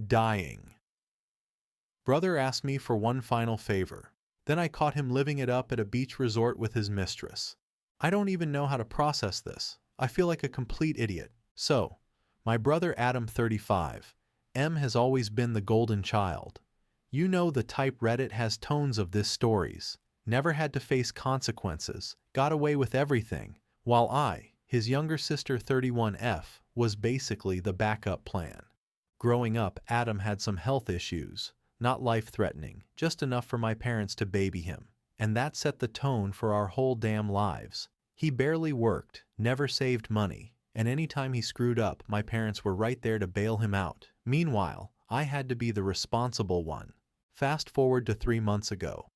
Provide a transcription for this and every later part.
Dying. Brother asked me for one final favor. Then I caught him living it up at a beach resort with his mistress. I don't even know how to process this. I feel like a complete idiot. So, my brother Adam 35, M has always been the golden child. You know the type. Reddit has tons of this stories. Never had to face consequences, got away with everything, while I, his younger sister 31F, was basically the backup plan. Growing up, Adam had some health issues, not life-threatening, just enough for my parents to baby him, and that set the tone for our whole damn lives. He barely worked, never saved money, and anytime he screwed up, my parents were right there to bail him out. Meanwhile, I had to be the responsible one. Fast forward to 3 months ago.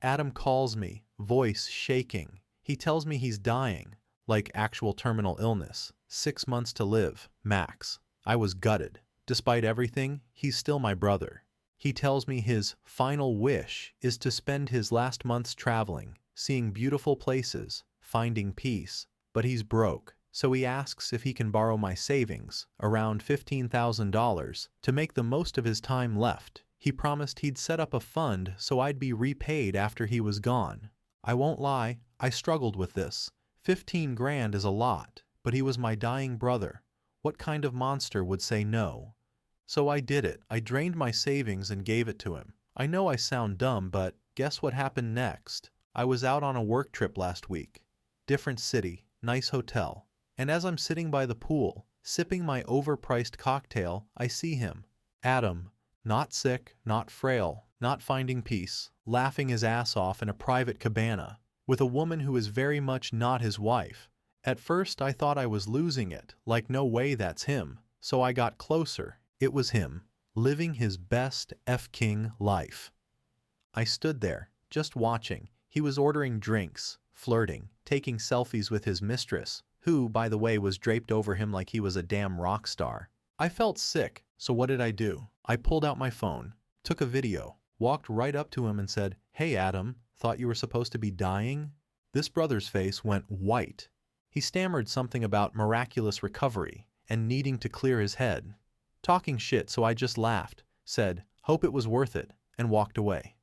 Adam calls me, voice shaking. He tells me he's dying, like actual terminal illness, 6 months to live, max. I was gutted. Despite everything, he's still my brother. He tells me his final wish is to spend his last months traveling, seeing beautiful places, finding peace, but he's broke, so he asks if he can borrow my savings, around $15,000, to make the most of his time left. He promised he'd set up a fund so I'd be repaid after he was gone. I won't lie, I struggled with this. 15 grand is a lot, but he was my dying brother. What kind of monster would say no? So I did it. I drained my savings and gave it to him. I know I sound dumb, but guess what happened next? I was out on a work trip last week. Different city, nice hotel. And as I'm sitting by the pool, sipping my overpriced cocktail, I see him. Adam, not sick, not frail, not finding peace, laughing his ass off in a private cabana, with a woman who is very much not his wife. At first I thought I was losing it, like no way that's him, so I got closer. It was him, living his best F-King life. I stood there, just watching. He was ordering drinks, flirting, taking selfies with his mistress, who, by the way, was draped over him like he was a damn rock star. I felt sick, so what did I do? I pulled out my phone, took a video, walked right up to him and said, "Hey Adam, thought you were supposed to be dying?" This brother's face went white. He stammered something about miraculous recovery and needing to clear his head. Talking shit, so I just laughed, said, "Hope it was worth it," and walked away.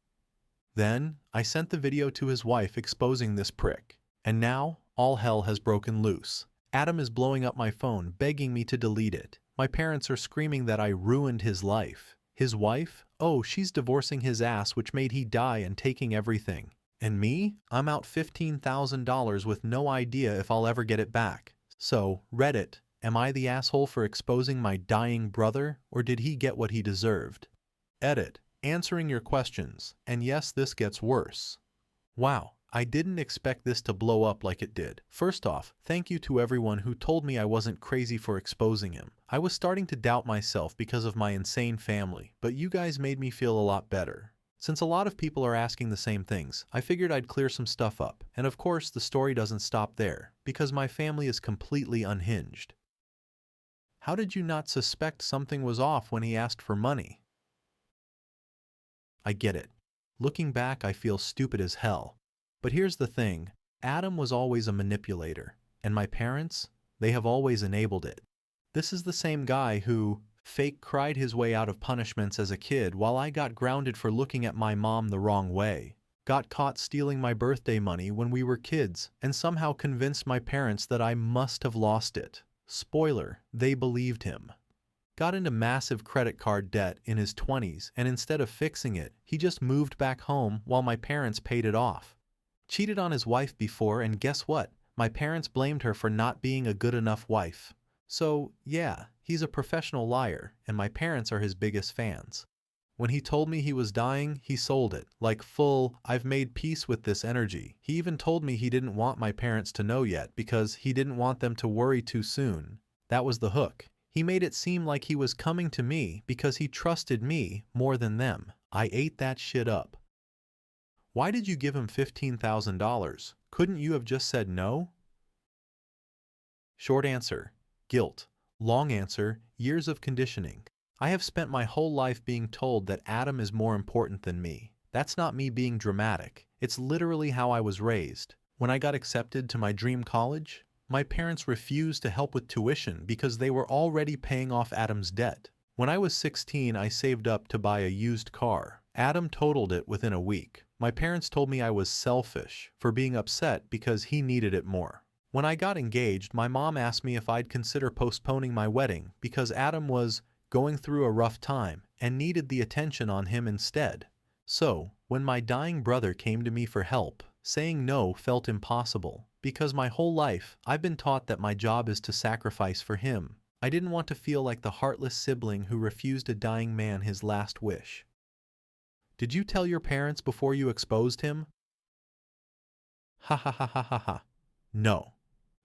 Then, I sent the video to his wife exposing this prick. And now, all hell has broken loose. Adam is blowing up my phone, begging me to delete it. My parents are screaming that I ruined his life. His wife? Oh, she's divorcing his ass, which made he die and taking everything. And me? I'm out $15,000 with no idea if I'll ever get it back. So, Reddit, am I the asshole for exposing my dying brother, or did he get what he deserved? Edit. Answering your questions. And yes, this gets worse. Wow, I didn't expect this to blow up like it did. First off, thank you to everyone who told me I wasn't crazy for exposing him. I was starting to doubt myself because of my insane family, but you guys made me feel a lot better. Since a lot of people are asking the same things, I figured I'd clear some stuff up. And of course, the story doesn't stop there, because my family is completely unhinged. How did you not suspect something was off when he asked for money? I get it. Looking back, I feel stupid as hell. But here's the thing, Adam was always a manipulator, and my parents, they have always enabled it. This is the same guy who fake cried his way out of punishments as a kid while I got grounded for looking at my mom the wrong way, got caught stealing my birthday money when we were kids, and somehow convinced my parents that I must have lost it. Spoiler, they believed him. Got into massive credit card debt in his 20s, and instead of fixing it, he just moved back home while my parents paid it off. Cheated on his wife before, and guess what? My parents blamed her for not being a good enough wife. So, yeah, he's a professional liar, and my parents are his biggest fans. When he told me he was dying, he sold it, like full, "I've made peace with this" energy. He even told me he didn't want my parents to know yet because he didn't want them to worry too soon. That was the hook. He made it seem like he was coming to me because he trusted me more than them. I ate that shit up. Why did you give him $15,000? Couldn't you have just said no? Short answer, guilt. Long answer, years of conditioning. I have spent my whole life being told that Adam is more important than me. That's not me being dramatic. It's literally how I was raised. When I got accepted to my dream college, my parents refused to help with tuition because they were already paying off Adam's debt. When I was 16, I saved up to buy a used car. Adam totaled it within a week. My parents told me I was selfish for being upset because he needed it more. When I got engaged, my mom asked me if I'd consider postponing my wedding because Adam was going through a rough time and needed the attention on him instead. So, when my dying brother came to me for help, saying no felt impossible because my whole life I've been taught that my job is to sacrifice for him. I didn't want to feel like the heartless sibling who refused a dying man his last wish. Did you tell your parents before you exposed him? Ha ha ha ha ha ha. No.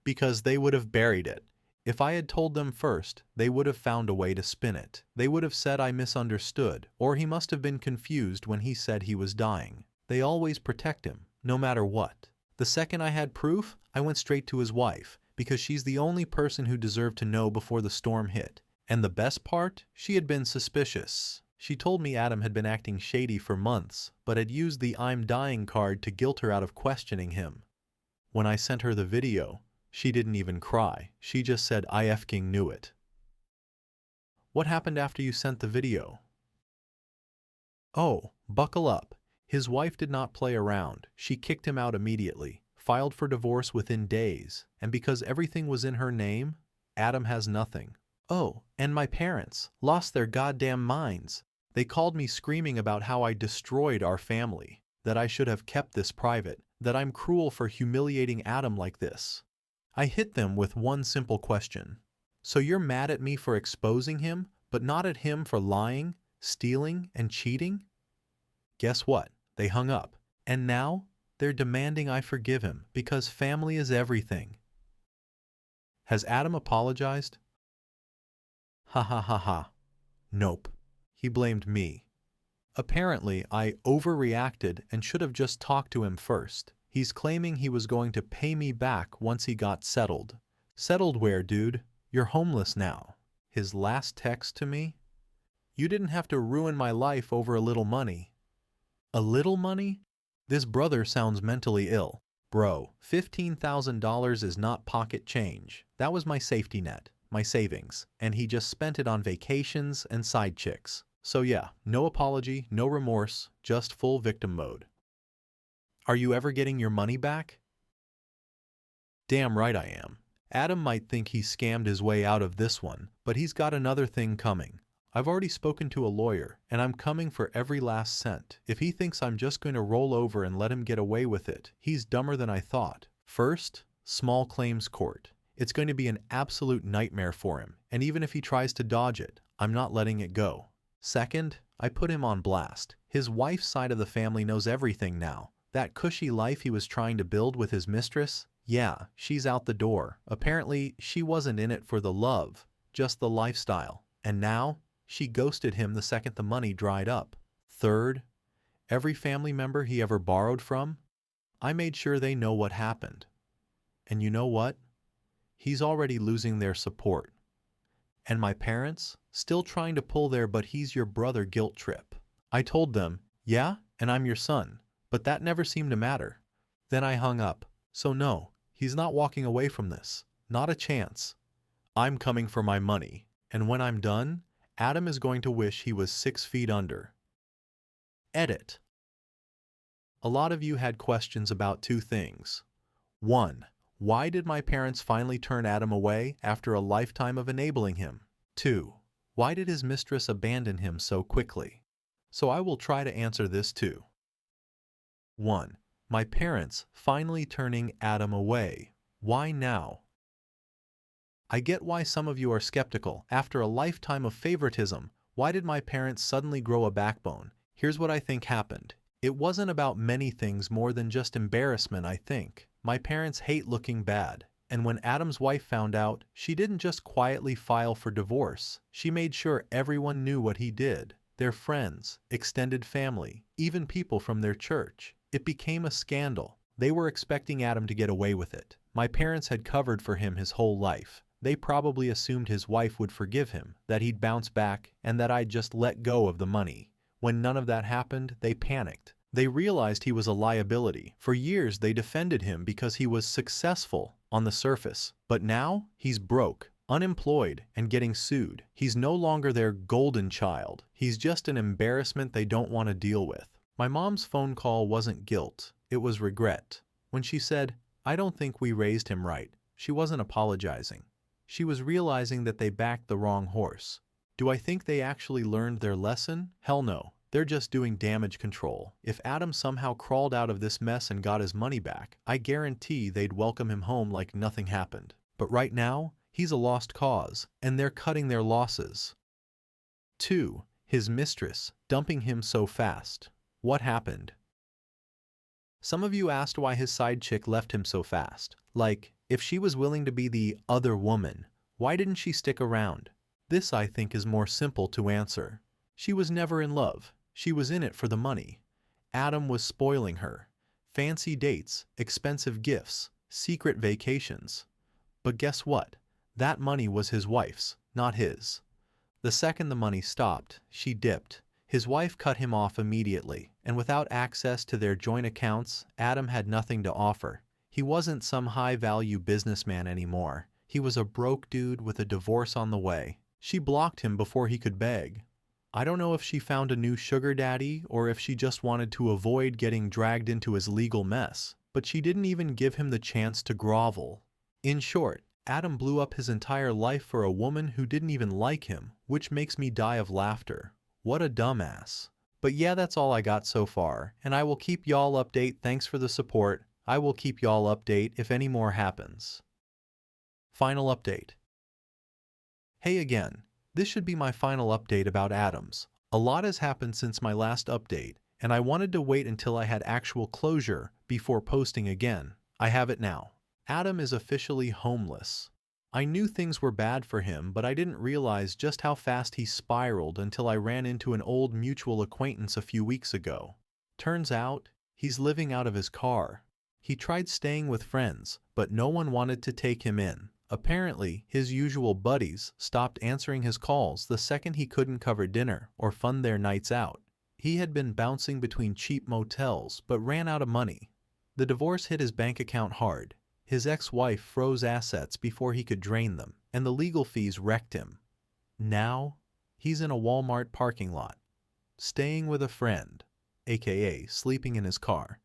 Because they would have buried it. If I had told them first, they would have found a way to spin it. They would have said I misunderstood, or he must have been confused when he said he was dying. They always protect him, no matter what. The second I had proof, I went straight to his wife, because she's the only person who deserved to know before the storm hit. And the best part? She had been suspicious. She told me Adam had been acting shady for months, but had used the "I'm dying" card to guilt her out of questioning him. When I sent her the video, she didn't even cry. She just said I effing knew it. What happened after you sent the video? Oh, buckle up. His wife did not play around. She kicked him out immediately, filed for divorce within days, and because everything was in her name, Adam has nothing. Oh, and my parents lost their goddamn minds. They called me screaming about how I destroyed our family, that I should have kept this private, that I'm cruel for humiliating Adam like this. I hit them with one simple question. So you're mad at me for exposing him, but not at him for lying, stealing, and cheating? Guess what? They hung up. And now, they're demanding I forgive him because family is everything. Has Adam apologized? Ha ha ha ha. Nope. He blamed me. Apparently, I overreacted and should have just talked to him first. He's claiming he was going to pay me back once he got settled. Settled where, dude? You're homeless now. His last text to me? You didn't have to ruin my life over a little money. A little money? This brother sounds mentally ill. Bro, $15,000 is not pocket change. That was my safety net, my savings, and he just spent it on vacations and side chicks. So yeah, no apology, no remorse, just full victim mode. Are you ever getting your money back? Damn right I am. Adam might think he scammed his way out of this one, but he's got another thing coming. I've already spoken to a lawyer, and I'm coming for every last cent. If he thinks I'm just going to roll over and let him get away with it, he's dumber than I thought. First, small claims court. It's going to be an absolute nightmare for him, and even if he tries to dodge it, I'm not letting it go. Second, I put him on blast. His wife's side of the family knows everything now. That cushy life he was trying to build with his mistress? Yeah, she's out the door. Apparently, she wasn't in it for the love, just the lifestyle. And now, she ghosted him the second the money dried up. Third, every family member he ever borrowed from, I made sure they know what happened. And you know what? He's already losing their support. And my parents? Still trying to pull their "but he's your brother" guilt trip. I told them, yeah, and I'm your son. But that never seemed to matter. Then I hung up. So no, he's not walking away from this. Not a chance. I'm coming for my money. And when I'm done, Adam is going to wish he was 6 feet under. Edit. A lot of you had questions about two things. 1. Why did my parents finally turn Adam away after a lifetime of enabling him? 2. Why did his mistress abandon him so quickly? So I will try to answer this too. 1. My parents finally turning Adam away. Why now? I get why some of you are skeptical. After a lifetime of favoritism, why did my parents suddenly grow a backbone? Here's what I think happened. It wasn't about many things more than just embarrassment, I think. My parents hate looking bad. And when Adam's wife found out, she didn't just quietly file for divorce. She made sure everyone knew what he did. Their friends, extended family, even people from their church. It became a scandal. They were expecting Adam to get away with it. My parents had covered for him his whole life. They probably assumed his wife would forgive him, that he'd bounce back, and that I'd just let go of the money. When none of that happened, they panicked. They realized he was a liability. For years they defended him because he was successful on the surface. But now, he's broke. unemployed and getting sued. He's no longer their golden child. He's just an embarrassment they don't want to deal with. My mom's phone call wasn't guilt, it was regret. When she said, "I don't think we raised him right," she wasn't apologizing. She was realizing that they backed the wrong horse. Do I think they actually learned their lesson? Hell no. They're just doing damage control. If Adam somehow crawled out of this mess and got his money back, I guarantee they'd welcome him home like nothing happened. But right now, he's a lost cause, and they're cutting their losses. 2. His mistress, dumping him so fast. What happened? Some of you asked why his side chick left him so fast. Like, if she was willing to be the other woman, why didn't she stick around? This, I think, is more simple to answer. She was never in love. She was in it for the money. Adam was spoiling her. Fancy dates, expensive gifts, secret vacations. But guess what? That money was his wife's, not his. The second the money stopped, she dipped. His wife cut him off immediately, and without access to their joint accounts, Adam had nothing to offer. He wasn't some high-value businessman anymore. He was a broke dude with a divorce on the way. She blocked him before he could beg. I don't know if she found a new sugar daddy or if she just wanted to avoid getting dragged into his legal mess, but she didn't even give him the chance to grovel. In short, Adam blew up his entire life for a woman who didn't even like him, which makes me die of laughter. What a dumbass. But yeah, that's all I got so far, and I will keep y'all update. Thanks for the support. I will keep y'all update if any more happens. Final update. Hey again. This should be my final update about Adams. A lot has happened since my last update, and I wanted to wait until I had actual closure before posting again. I have it now. Adam is officially homeless. I knew things were bad for him, but I didn't realize just how fast he spiraled until I ran into an old mutual acquaintance a few weeks ago. Turns out, he's living out of his car. He tried staying with friends, but no one wanted to take him in. Apparently, his usual buddies stopped answering his calls the second he couldn't cover dinner or fund their nights out. He had been bouncing between cheap motels but ran out of money. The divorce hit his bank account hard. His ex-wife froze assets before he could drain them, and the legal fees wrecked him. Now, he's in a Walmart parking lot, staying with a friend, aka sleeping in his car.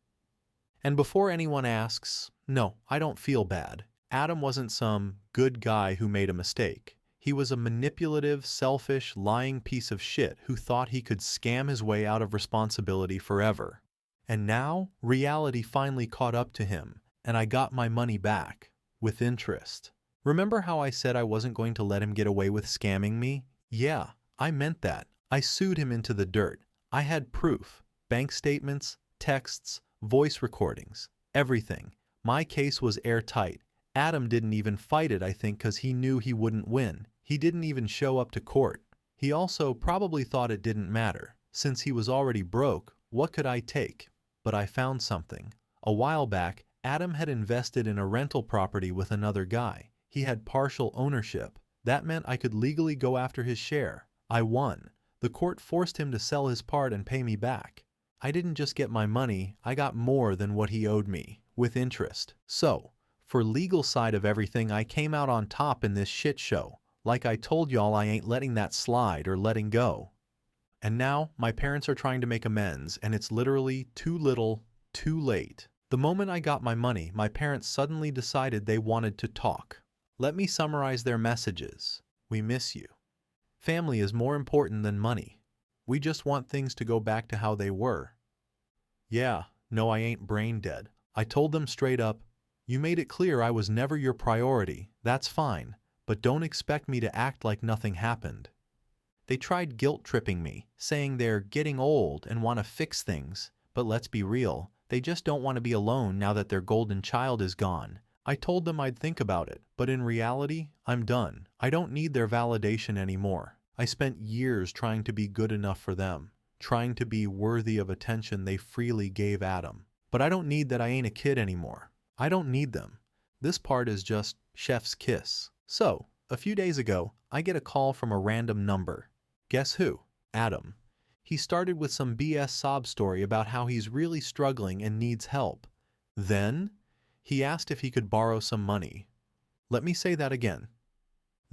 And before anyone asks, no, I don't feel bad. Adam wasn't some good guy who made a mistake. He was a manipulative, selfish, lying piece of shit who thought he could scam his way out of responsibility forever. And now, reality finally caught up to him, and I got my money back, with interest. Remember how I said I wasn't going to let him get away with scamming me? Yeah, I meant that. I sued him into the dirt. I had proof, bank statements, texts, voice recordings, everything. My case was airtight. Adam didn't even fight it, I think, because he knew he wouldn't win. He didn't even show up to court. He also probably thought it didn't matter. Since he was already broke, what could I take? But I found something. A while back, Adam had invested in a rental property with another guy. He had partial ownership. That meant I could legally go after his share. I won. The court forced him to sell his part and pay me back. I didn't just get my money, I got more than what he owed me, with interest. So, for legal side of everything, I came out on top in this shit show. Like I told y'all, I ain't letting that slide or letting go. And now, my parents are trying to make amends, and it's literally too little, too late. The moment I got my money, my parents suddenly decided they wanted to talk. Let me summarize their messages. We miss you. Family is more important than money. We just want things to go back to how they were. Yeah, no, I ain't brain dead. I told them straight up, you made it clear I was never your priority, that's fine, but don't expect me to act like nothing happened. They tried guilt-tripping me, saying they're getting old and want to fix things, but let's be real, they just don't want to be alone now that their golden child is gone. I told them I'd think about it, but in reality, I'm done. I don't need their validation anymore. I spent years trying to be good enough for them, trying to be worthy of attention they freely gave Adam. But I don't need that. I ain't a kid anymore. I don't need them. This part is just chef's kiss. So, a few days ago, I get a call from a random number. Guess who? Adam. He started with some BS sob story about how he's really struggling and needs help. Then, he asked if he could borrow some money. Let me say that again.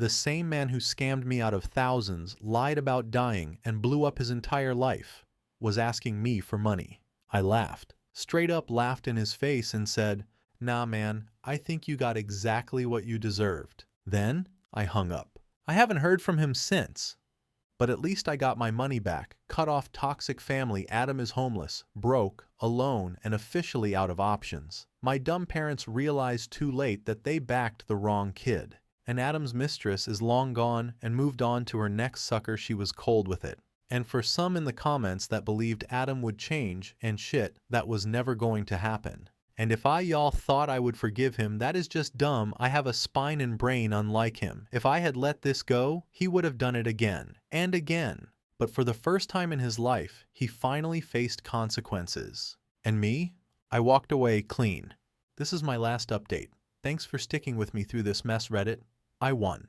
The same man who scammed me out of thousands, lied about dying, and blew up his entire life, was asking me for money. I laughed, straight up laughed in his face and said, "Nah man, I think you got exactly what you deserved." Then, I hung up. I haven't heard from him since. But at least I got my money back, cut off toxic family. Adam is homeless, broke, alone, and officially out of options. My dumb parents realized too late that they backed the wrong kid. And Adam's mistress is long gone and moved on to her next sucker. She was cold with it. And for some in the comments that believed Adam would change and shit, that was never going to happen. And if y'all thought I would forgive him, that is just dumb. I have a spine and brain unlike him. If I had let this go, he would have done it again and again. But for the first time in his life, he finally faced consequences. And me? I walked away clean. This is my last update. Thanks for sticking with me through this mess, Reddit. I won.